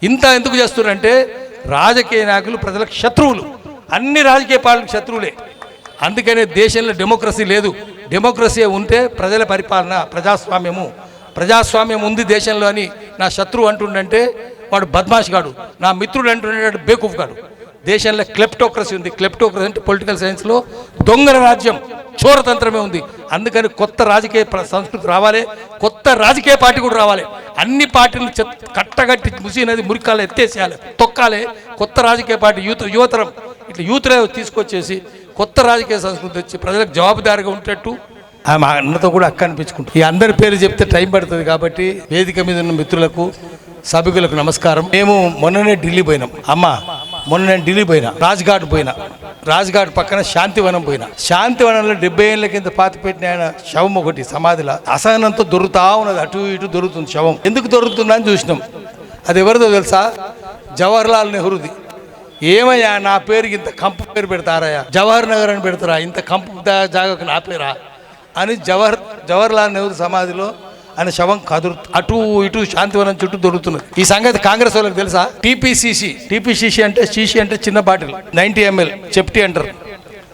ఇంత ఎందుకు చేస్తున్నారంటే రాజకీయ నాయకులు ప్రజలకు శత్రువులు, అన్ని రాజకీయ పార్టీలకు శత్రువులే. అందుకనే దేశంలో డెమోక్రసీ లేదు. డెమోక్రసీ ఉంటే ప్రజల పరిపాలన, ప్రజాస్వామ్యం ఉంది దేశంలో అని నా శత్రువు అంటుండంటే వాడు బద్మాష్ గాడు, నా మిత్రుడు అంటుండే బేకూఫ్ గాడు. దేశంలో క్లెప్టోక్రసీ ఉంది. క్లెప్టోక్రసీ అంటే పొలిటికల్ సైన్స్లో దొంగల రాజ్యం, చోరతంత్రమే ఉంది. అందుకని కొత్త రాజకీయ సంస్కృతి రావాలి, కొత్త రాజకీయ పార్టీ కూడా రావాలి. అన్ని పార్టీలు కట్టగట్టి ముసినది మురికాలు ఎత్తేసేయాలి, తొక్కాలి. కొత్త రాజకీయ పార్టీ యువతరం ఇట్లా యూత్రే తీసుకొచ్చేసి కొత్త రాజకీయ సంస్కృతి వచ్చి ప్రజలకు జవాబుదారీగా ఉండేట్టు ఆమె అన్నతో కూడా అక్క అనిపించుకుంటాం. ఈ అందరి పేరు చెప్తే టైం పడుతుంది కాబట్టి వేదిక మీద ఉన్న మిత్రులకు, సభ్యులకు నమస్కారం. మేము మొన్ననే ఢిల్లీ పోయినాం. మొన్న నేను ఢిల్లీ పోయినా, రాజ్ఘాట్ పక్కన శాంతివనం పోయినా. శాంతివనంలో 70 ఏళ్ళ కింద పాతి పెట్టిన ఆయన శవం ఒకటి సమాధిలో అసహనంతో దొరుకుతా ఉన్నది, అటు ఇటు దొరుకుతుంది శవం. ఎందుకు దొరుకుతుందని చూసినాం. అది ఎవరిదో తెలుసా? జవహర్లాల్ నెహ్రూది. ఏమయ్యా నా పేరుకి ఇంత కంపు పేరు పెడతారయ్యా, జవహర్ నగర్ అని పెడతారా, ఇంత కంపు జాగాకు నా పేరా అని జవహర్లాల్ నెహ్రూ సమాధిలో ఆయన శవం అటు ఇటు శాంతివనం చుట్టూ దొరుకుతున్నది. ఈ సంగతి కాంగ్రెస్ వాళ్ళకి తెలుసా? టీపీసీసీ అంటే సీసీ అంటే చిన్న బాటిల్, 90 ml చెప్టీ అంటారు.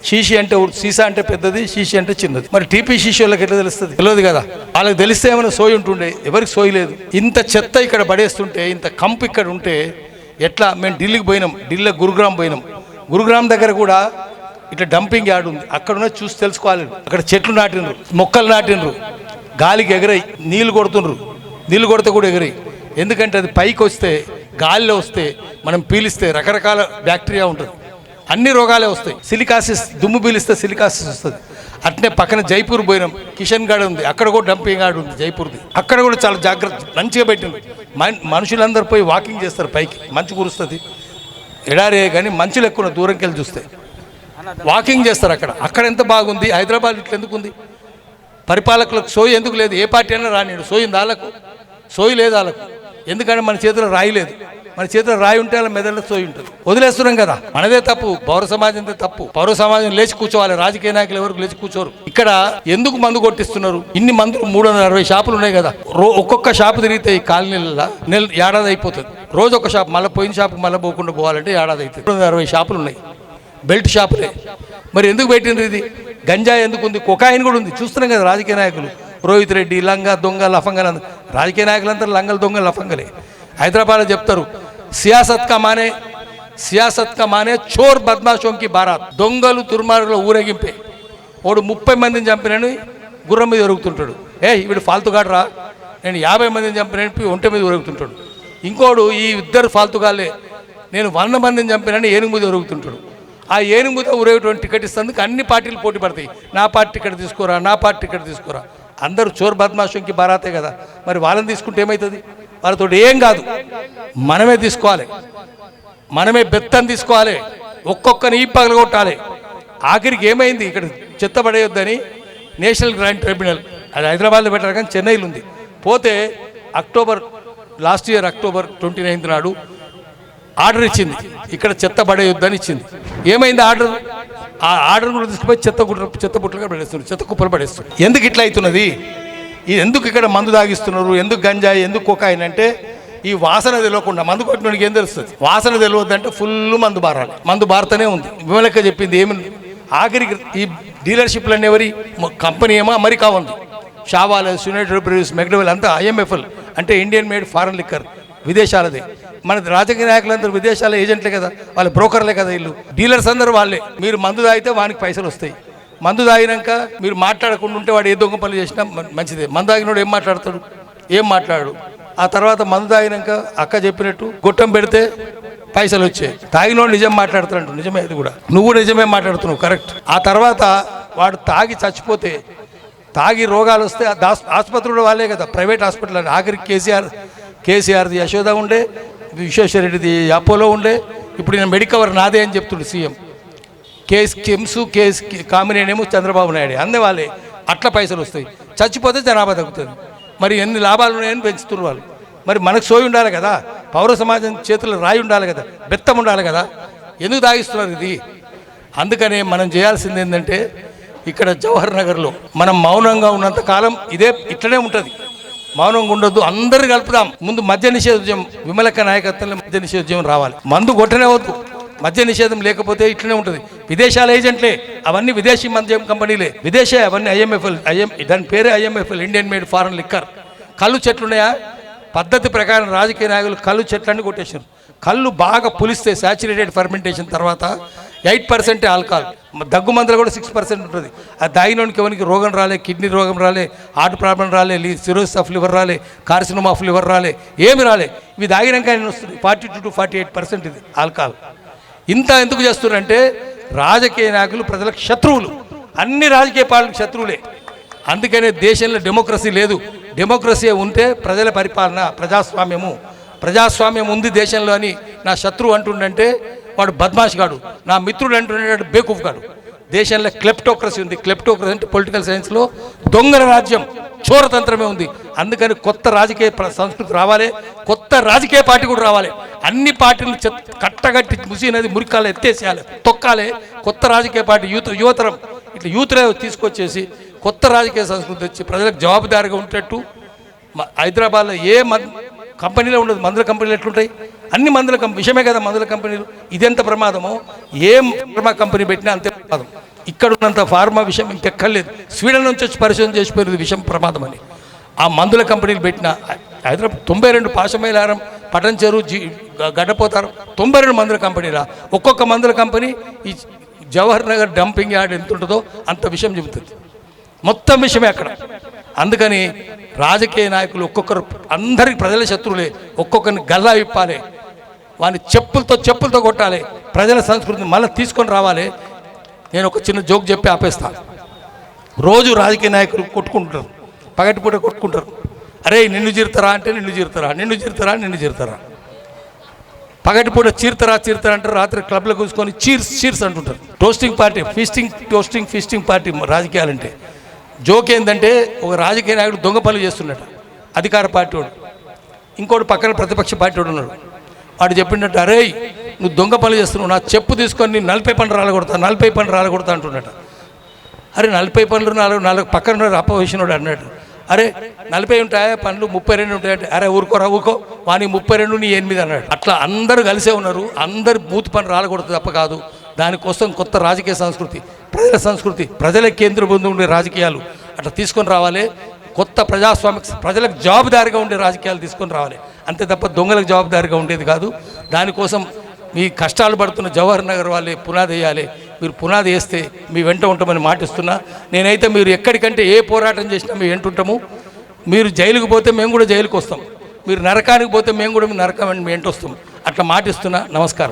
సీసీ అంటే సీసా అంటే పెద్దది, సీసీ అంటే చిన్నది. మరి టీపీసీసీ వాళ్ళకి ఎట్లా తెలుస్తుంది? తెలియదు కదా. వాళ్ళకి తెలిస్తే ఏమైనా సోయి ఉంటుండే, ఎవరికి సోయి లేదు. ఇంత చెత్త ఇక్కడ పడేస్తుంటే, ఇంత కంపు ఇక్కడ ఉంటే ఎట్లా? మేము ఢిల్లీకి పోయినాం, ఢిల్లీలో గురుగ్రామ్ పోయినాం. గురుగ్రామ్ దగ్గర కూడా ఇట్లా డంపింగ్ యార్డ్ ఉంది. అక్కడ ఉన్న చూసి తెలుసుకోవాలి. అక్కడ చెట్లు నాటినరు, మొక్కలు నాటినరు, గాలికి ఎగరాయి, నీళ్లు కొడుతుండ్రు, నీళ్లు కొడితే కూడా ఎగరాయి. ఎందుకంటే అది పైకి వస్తే, గాలిలో వస్తే, మనం పీలిస్తే రకరకాల బ్యాక్టీరియా ఉంటుంది, అన్ని రోగాలే వస్తాయి. సిలికాసిస్, దుమ్ము పీలిస్తే సిలికాసిస్ వస్తుంది. అట్నే పక్కన జైపూర్ పోయినాం, కిషన్ గఢ్ ఉంది, అక్కడ కూడా డంపింగ్ యార్డ్ ఉంది జైపూర్ది. అక్కడ కూడా చాలా జాగ్రత్త మంచిగా పెట్టింది. మనుషులందరూ పోయి వాకింగ్ చేస్తారు, పైకి మంచు కురుస్తుంది, ఎడారే కానీ మంచులు ఎక్కువ దూరంకి వెళ్ళి చూస్తే వాకింగ్ చేస్తారు. అక్కడ ఎంత బాగుంది. హైదరాబాద్ ఇట్లా ఎందుకు ఉంది? పరిపాలకులకు సోయి ఎందుకు లేదు? ఏ పార్టీ అయినా రానిడు, సోయింది వాళ్ళకు, సోయి లేదు వాళ్ళకు. ఎందుకంటే మన చేతిలో రాయి లేదు. మన చేతిలో రాయి ఉంటే వాళ్ళ మెదడులో సోయి ఉంటుంది. వదిలేస్తున్నాం కదా, మనదే తప్పు, పౌర సమాజంతో తప్పు. పౌర సమాజం లేచి కూర్చోవాలి, రాజకీయ నాయకులు ఎవరికి లేచి కూర్చోరు. ఇక్కడ ఎందుకు మందు కొట్టిస్తున్నారు? ఇన్ని మందులు 360 షాపులు ఉన్నాయి కదా. ఒక్కొక్క షాపు తిరిగితే ఈ కాలనీలలో ఏడాది అయిపోతుంది. రోజు ఒక షాప్, మళ్ళీ పోయిన షాపుకి మళ్ళీ పోకుండా పోవాలంటే ఏడాది అవుతుంది. 360 షాపులు ఉన్నాయి, బెల్ట్ షాపులే. మరి ఎందుకు పెట్టిండ్రు ఇది? గంజాయి ఎందుకు ఉంది? కొకాయిన్ కూడా ఉంది. చూస్తున్నాం కదా రాజకీయ నాయకులు, రోహిత్ రెడ్డి లంగా దొంగ లఫంగా, రాజకీయ నాయకులంతా లంగలు దొంగ లఫంగలే. హైదరాబాద్లో చెప్తారు, సియాసత్ కా మానే చోర్ బద్మాషోంకి బారాత్. దొంగలు దుర్మార్గుల ఊరేగింపే. వాడు 30 మందిని చంపినని గుర్రం మీద ఉరుగుతుంటాడు. వీడు ఫాల్తుగాడరా, నేను 50 మందిని చంపినని ఒంటె మీద ఉరుగుతుంటాడు. ఇంకోడు ఈ ఇద్దరు ఫాల్తుగాలే, నేను 100 మందిని చంపినని ఏనుగు మీద ఉరుగుతుంటాడు. ఆ ఏనుగు మీద ఊరేటువంటి టికెట్ ఇస్తేందుకు అన్ని పార్టీలు పోటీ పడతాయి. నా పార్టీ టికెట్ తీసుకోరా, నా పార్టీ టికెట్ తీసుకోరా. అందరూ చోర్ బద్మాషంకి బారాతే కదా. మరి వాళ్ళని తీసుకుంటే ఏమవుతుంది? వాళ్ళతో ఏం కాదు, మనమే తీసుకోవాలి, మనమే బెత్తం తీసుకోవాలి, ఒక్కొక్కని ఈ పగలు కొట్టాలి. ఆఖరికి ఏమైంది? ఇక్కడ చెత్త పడేయొద్దని నేషనల్ గ్రాండ్ ట్రిబ్యునల్, అది హైదరాబాద్లో పెట్టారు కానీ చెన్నైలో ఉంది. పోతే లాస్ట్ ఇయర్ అక్టోబర్ 29 నాడు ఆర్డర్ ఇచ్చింది, ఇక్కడ చెత్త పడేయొద్దని ఇచ్చింది. ఏమైంది ఆర్డర్? ఆ ఆర్డర్ కూడా తీసుకుపోయి చెత్త పుట్టలుగా పడేస్తున్నారు, చెత్త కుప్పలు పడేస్తున్నారు. ఎందుకు ఇట్లా అవుతున్నది? ఎందుకు ఇక్కడ మందు తాగిస్తున్నారు? ఎందుకు గంజాయి, ఎందుకు కొకాయిన్ అంటే ఈ వాసన తెలియకుండా. మందు కొట్టినోడికి ఏం తెలుస్తుంది? వాసన తెలియద్దంటే ఫుల్ మందు బారాలి. మందు బారుతూనే ఉంది. విమలక్క చెప్పింది ఏమి, ఆఖరికి ఈ డీలర్షిప్లన్నీ ఎవరి కంపెనీ ఏమో అమెరికా ఉంది, షావాలస్, యునైటెడ్ బ్రూవరీస్, మెక్డోవెల్ అంతా IMFL అంటే ఇండియన్ మేడ్ ఫారెన్ లిక్కర్, విదేశాలదే. మన రాజకీయ నాయకులందరూ విదేశాల ఏజెంట్లే కదా, వాళ్ళ బ్రోకర్లే కదా, వీళ్ళు డీలర్స్ అందరూ వాళ్ళే. మీరు మందు తాగితే వానికి పైసలు వస్తాయి. మందు తాగినాక మీరు మాట్లాడకుండా ఉంటే వాడు ఏ దొంగ పనులు చేసినా మంచిదే. మందు తాగినోడు ఏం మాట్లాడతాడు? ఏం మాట్లాడు. ఆ తర్వాత మందు తాగినాక అక్క చెప్పినట్టు గొట్టం పెడితే పైసలు వచ్చాయి. తాగినోడు నిజం మాట్లాడుతాడు, నిజమే. అది కూడా నువ్వు నిజమే మాట్లాడుతున్నావు, కరెక్ట్. ఆ తర్వాత వాడు తాగి చచ్చిపోతే, తాగి రోగాలు వస్తే ఆసుపత్రులు వాళ్ళే కదా, ప్రైవేట్ హాస్పిటల్ అని. ఆఖరికి కేసీఆర్ది యశోద ఉండే, విశ్వేశ్వరరెడ్డిది అపోలో ఉండే. ఇప్పుడు నేను మెడికవర్ నాదే అని చెప్తుండే సీఎం. కిమ్స్ కామినేనేమో చంద్రబాబు నాయుడు, అందే వాళ్ళే. అట్లా పైసలు వస్తాయి. చచ్చిపోతే జనాభా తగ్గుతుంది. మరి ఎన్ని లాభాలు ఉన్నాయని పెంచుతున్నారు వాళ్ళు. మరి మనకు సోయి ఉండాలి కదా, పౌర సమాజం చేతుల్లో రాయి ఉండాలి కదా, బెత్తం ఉండాలి కదా. ఎందుకు తాగిస్తున్నారు ఇది? అందుకనే మనం చేయాల్సింది ఏంటంటే, ఇక్కడ జవహర్ నగర్లో మనం మౌనంగా ఉన్నంత కాలం ఇట్లనే ఉంటుంది. మౌనంగా ఉండొద్దు, అందరు కలుపుదాం. ముందు మద్య నిషేధం, విమలక్క నాయకత్వంలో మద్య నిషేధం రావాలి. మందు కొట్టనే వద్దు, మద్య నిషేధం లేకపోతే ఇట్లనే ఉంటుంది. విదేశాల ఏజెంట్లే అవన్నీ, విదేశీ మద్యం కంపెనీలే, విదేశీ అవన్నీ ఐఎంఎఫ్ఎల్, దాని పేరే IMFL, Indian made foreign liquor. కళ్ళు చెట్లున్నాయా? పద్ధతి ప్రకారం రాజకీయ నాయకులు కళ్ళు చెట్లన్నీ కొట్టేసారు. కళ్ళు బాగా పులిస్తే సాచురేటెడ్ ఫర్మెంటేషన్ తర్వాత 8% ఆల్కహాల్, దగ్గు మందులు కూడా 6% ఉంటుంది. అది తాగినోనికి ఎవరికి రోగం రాలే, కిడ్నీ రోగం రాలే, హార్ట్ ప్రాబ్లం రాలే, సిరోసిస్ ఆఫ్ లివర్ రాలే, కార్సినోమా ఆఫ్ లివర్ రాలే, ఏమి రాలే. ఇవి తాగినాక ఆయన వస్తుంది 42 to 48% ఇది ఆల్కహాల్. ఇంత ఎందుకు చేస్తున్నారంటే రాజకీయ నాయకులు ప్రజలకు శత్రువులు, అన్ని రాజకీయ పార్టీలకు శత్రువులే. అందుకనే దేశంలో డెమోక్రసీ లేదు. డెమోక్రసీ ఉంటే ప్రజల పరిపాలన, ప్రజాస్వామ్యం ఉంది దేశంలో అని నా శత్రువు అంటుండంటే వాడు బద్మాష్ గాడు, నా మిత్రుడు అంటున్నాడు బేకూఫ్ గాడు. దేశంలో క్లెప్టోక్రసీ ఉంది. క్లెప్టోక్రసీ అంటే పొలిటికల్ సైన్స్లో దొంగల రాజ్యం, చోరతంత్రమే ఉంది. అందుకని కొత్త రాజకీయ సంస్కృతి రావాలి, కొత్త రాజకీయ పార్టీ కూడా రావాలి. అన్ని పార్టీలు కట్టగట్టి ముసినది మురికాలు ఎత్తేసేయాలి, తొక్కాలి. కొత్త రాజకీయ పార్టీ యువతరం ఇట్లా యూత్రే తీసుకొచ్చేసి కొత్త రాజకీయ సంస్కృతి వచ్చి ప్రజలకు జవాబుదారీగా ఉండేటట్టు. హైదరాబాద్లో ఏ కంపెనీలో ఉండదు, మందుల కంపెనీలు ఎట్లుంటాయి? అన్ని మందుల విషయమే కదా మందుల కంపెనీలు. ఇదెంత ప్రమాదమో, ఏ ఫార్మా కంపెనీ పెట్టినా అంతే ప్రమాదం. ఇక్కడ ఉన్నంత ఫార్మా విషయం ఇంకెక్కర్లేదు. స్వీడన్ నుంచి వచ్చి పరిశోధన చేసిపోయింది విషయం ప్రమాదం అని. ఆ మందుల కంపెనీలు పెట్టిన హైదరాబాద్ 92 పాశమైలారం, పటన్ చెరువు, గడ్డపోతారు, 92 మందుల కంపెనీలా. ఒక్కొక్క మందుల కంపెనీ ఈ జవహర్ నగర్ డంపింగ్ యార్డ్ ఎంత ఉంటుందో అంత విషయం చెబుతుంది. మొత్తం విషయమే అక్కడ. అందుకని రాజకీయ నాయకులు ఒక్కొక్కరు అందరికి ప్రజల శత్రువులే. ఒక్కొక్కరిని గల్లా విప్పాలి, వాని చెప్పులతో కొట్టాలి. ప్రజల సంస్కృతిని మళ్ళీ తీసుకొని రావాలి. నేను ఒక చిన్న జోక్ చెప్పి ఆపేస్తాను. రోజు రాజకీయ నాయకులు కొట్టుకుంటారు, పగటిపూట కొట్టుకుంటారు. అరే నిన్ను చీరుతారా అంటే నిన్ను చీరుతారా, పగటిపూట చీరుతారా అంటారు. రాత్రి క్లబ్లో కూర్చుకొని చీర్స్ అంటుంటారు. టోస్టింగ్ పార్టీ, ఫీస్టింగ్ పార్టీ రాజకీయాలంటే. జోక్ ఏంటంటే ఒక రాజకీయ నాయకుడు దొంగ పనులు చేస్తున్నాడు, అధికార పార్టీ వాడు. ఇంకోటి పక్కన ప్రతిపక్ష పార్టీ వాడు ఉన్నాడు. వాడు చెప్పినట్టు, అరే నువ్వు దొంగ పనులు చేస్తున్నావు, నా చెప్పు తీసుకొని నేను 40 పనులు రాలగొడతా అంటున్నట. అరే 40 పనులు 4 పక్కన అపోజిషన్ అన్నాడు. అరే 40 ఉంటాయా పనులు, 32 ఉంటాయంటే, అరే ఊరుకో వాని 32 నీ 8 అన్నాడు. అట్లా అందరూ కలిసే ఉన్నారు. అందరు బూత్ పని రాలగొడుతుంది తప్ప కాదు. దానికోసం కొత్త రాజకీయ సంస్కృతి, ప్రజల కేంద్ర బిందువు ఉండే రాజకీయాలు అట్లా తీసుకొని రావాలి. కొత్త ప్రజలకు జవాబుదారీగా ఉండే రాజకీయాలు తీసుకొని రావాలి. అంతే తప్ప దొంగలకు జవాబుదారీగా ఉండేది కాదు. దానికోసం మీ కష్టాలు పడుతున్న జవహర్ నగర్ వాళ్ళే పునాది వేయాలి. మీరు పునాది వేస్తే మీ వెంట ఉంటామని మాటిస్తున్నా. నేనైతే మీరు ఎక్కడికంటే ఏ పోరాటం చేసినా మేము వెంటుంటాము. మీరు జైలుకు పోతే మేము కూడా జైలుకు వస్తాం, మీరు నరకానికి పోతే మేము కూడా నరకం మీ వెంట వస్తాం. అట్లా మాటిస్తున్నా. నమస్కారం.